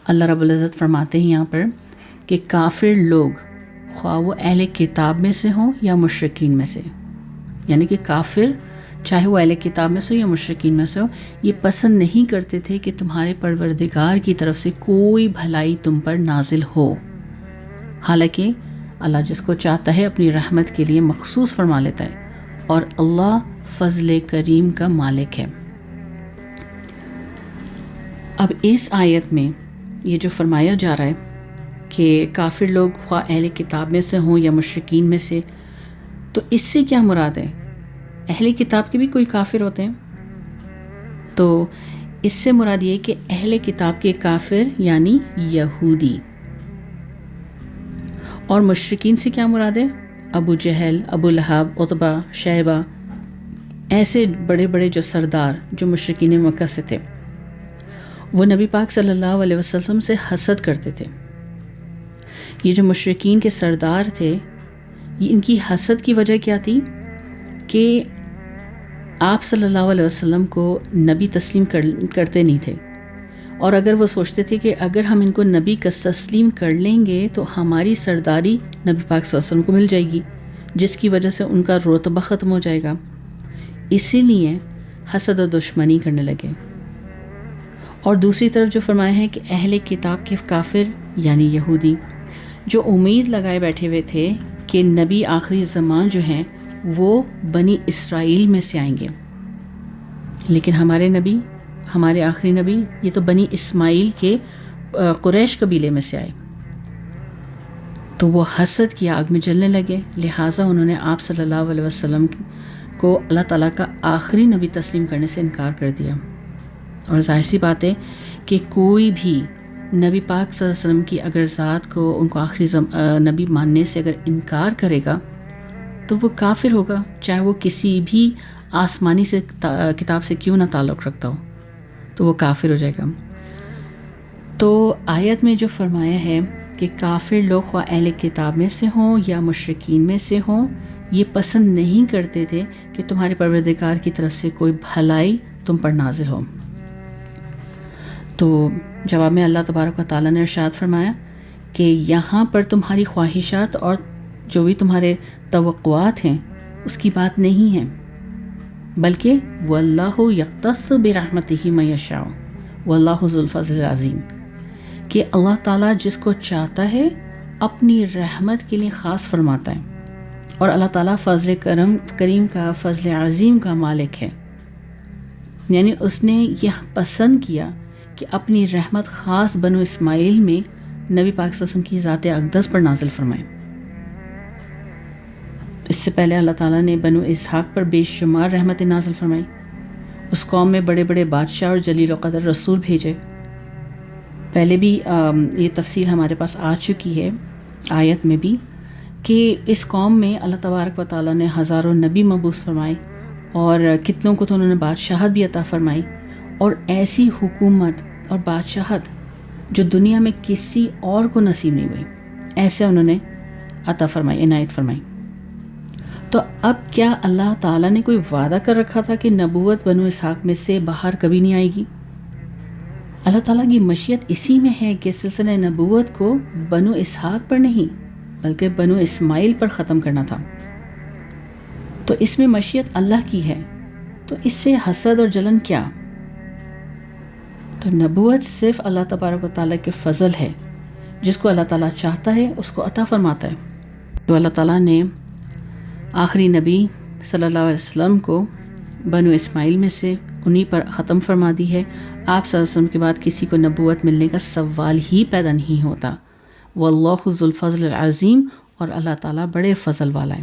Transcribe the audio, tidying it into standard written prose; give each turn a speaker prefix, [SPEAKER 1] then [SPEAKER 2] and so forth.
[SPEAKER 1] اللہ رب العزت فرماتے ہیں یہاں پر کہ کافر لوگ خواہ وہ اہل کتاب میں سے ہوں یا مشرکین میں سے، یعنی کہ کافر چاہے وہ اہل کتاب میں سے ہو یا مشرکین میں سے ہو، یہ پسند نہیں کرتے تھے کہ تمہارے پروردگار کی طرف سے کوئی بھلائی تم پر نازل ہو، حالانکہ اللہ جس کو چاہتا ہے اپنی رحمت کے لیے مخصوص فرما لیتا ہے، اور اللہ فضل کریم کا مالک ہے۔ اب اس آیت میں یہ جو فرمایا جا رہا ہے کہ کافر لوگ خواہ اہل کتاب میں سے ہوں یا مشرکین میں سے، تو اس سے کیا مراد ہے؟ اہل کتاب کے بھی کوئی کافر ہوتے ہیں، تو اس سے مراد یہ کہ اہل کتاب کے کافر یعنی یہودی، اور مشرکین سے کیا مراد ہے؟ ابو جہل، ابو لہب، عتبہ، شیبہ، ایسے بڑے بڑے جو سردار جو مشرکین مکہ سے تھے، وہ نبی پاک صلی اللہ علیہ وسلم سے حسد کرتے تھے۔ یہ جو مشرکین کے سردار تھے، یہ ان کی حسد کی وجہ کیا تھی کہ آپ صلی اللہ علیہ وسلم کو نبی تسلیم کرتے نہیں تھے، اور اگر وہ سوچتے تھے کہ اگر ہم ان کو نبی کا تسلیم کر لیں گے تو ہماری سرداری نبی پاک صلی اللہ علیہ وسلم کو مل جائے گی، جس کی وجہ سے ان کا رتبہ ختم ہو جائے گا، اسی لیے حسد و دشمنی کرنے لگے۔ اور دوسری طرف جو فرمایا ہے کہ اہل کتاب کے کافر یعنی یہودی، جو امید لگائے بیٹھے ہوئے تھے کہ نبی آخری زمان جو ہیں وہ بنی اسرائیل میں سے آئیں گے، لیکن ہمارے نبی، ہمارے آخری نبی، یہ تو بنی اسماعیل کے قریش قبیلے میں سے آئے، تو وہ حسد کی آگ میں جلنے لگے، لہٰذا انہوں نے آپ صلی اللہ علیہ وسلم کو اللہ تعالیٰ کا آخری نبی تسلیم کرنے سے انکار کر دیا۔ اور ظاہر سی بات ہے کہ کوئی بھی نبی پاک صلی اللہ علیہ وسلم کی اگر ذات کو ان کو آخری نبی ماننے سے اگر انکار کرے گا تو وہ کافر ہوگا، چاہے وہ کسی بھی آسمانی سے کتاب سے کیوں نہ تعلق رکھتا ہو، تو وہ کافر ہو جائے گا۔ تو آیت میں جو فرمایا ہے کہ کافر لوگ خواہ اہل کتاب میں سے ہوں یا مشرکین میں سے ہوں، یہ پسند نہیں کرتے تھے کہ تمہارے پروردگار کی طرف سے کوئی بھلائی تم پر نازل ہو۔ تو جواب میں اللہ تبارک و تعالیٰ نے ارشاد فرمایا کہ یہاں پر تمہاری خواہشات اور جو بھی تمہارے توقعات ہیں اس کی بات نہیں ہے، بلکہ واللہ یختص برحمتہ من یشاء واللہ ذو الفضل العظیم، کہ اللہ تعالیٰ جس کو چاہتا ہے اپنی رحمت کے لیے خاص فرماتا ہے، اور اللہ تعالیٰ فضل کریم کا، فضل عظیم کا مالک ہے، یعنی اس نے یہ پسند کیا کہ اپنی رحمت خاص بنو اسماعیل میں نبی پاک صلی اللہ علیہ وسلم کی ذات اقدس پر نازل فرمائے۔ اس سے پہلے اللہ تعالیٰ نے بنو اسحاق پر بے شمار رحمتیں نازل فرمائی، اس قوم میں بڑے بڑے بادشاہ اور جلیل و قدر رسول بھیجے۔ پہلے بھی یہ تفصیل ہمارے پاس آ چکی ہے آیت میں بھی، کہ اس قوم میں اللہ تبارک و تعالیٰ نے ہزاروں نبی مبعوث فرمائے، اور کتنوں کو تو انہوں نے بادشاہت بھی عطا فرمائی، اور ایسی حکومت اور بادشاہت جو دنیا میں کسی اور کو نصیب نہیں ہوئی، ایسے انہوں نے عطا فرمائی، عنایت فرمائی۔ تو اب کیا اللہ تعالیٰ نے کوئی وعدہ کر رکھا تھا کہ نبوت بنو اسحاق میں سے باہر کبھی نہیں آئے گی؟ اللہ تعالیٰ کی مشیت اسی میں ہے کہ سلسلہ نبوت کو بنو اسحاق پر نہیں بلکہ بنو اسماعیل پر ختم کرنا تھا، تو اس میں مشیت اللہ کی ہے، تو اس سے حسد اور جلن کیا؟ تو نبوت صرف اللہ تبارک و تعالیٰ کے فضل ہے، جس کو اللہ تعالیٰ چاہتا ہے اس کو عطا فرماتا ہے۔ تو اللہ تعالیٰ نے آخری نبی صلی اللہ علیہ وسلم کو بنو اسماعیل میں سے انہی پر ختم فرما دی ہے۔ آپ صلی اللہ علیہ وسلم کے بعد کسی کو نبوت ملنے کا سوال ہی پیدا نہیں ہوتا۔ واللہ ذو الفضل العظیم، اور اللہ تعالیٰ بڑے فضل والا ہے۔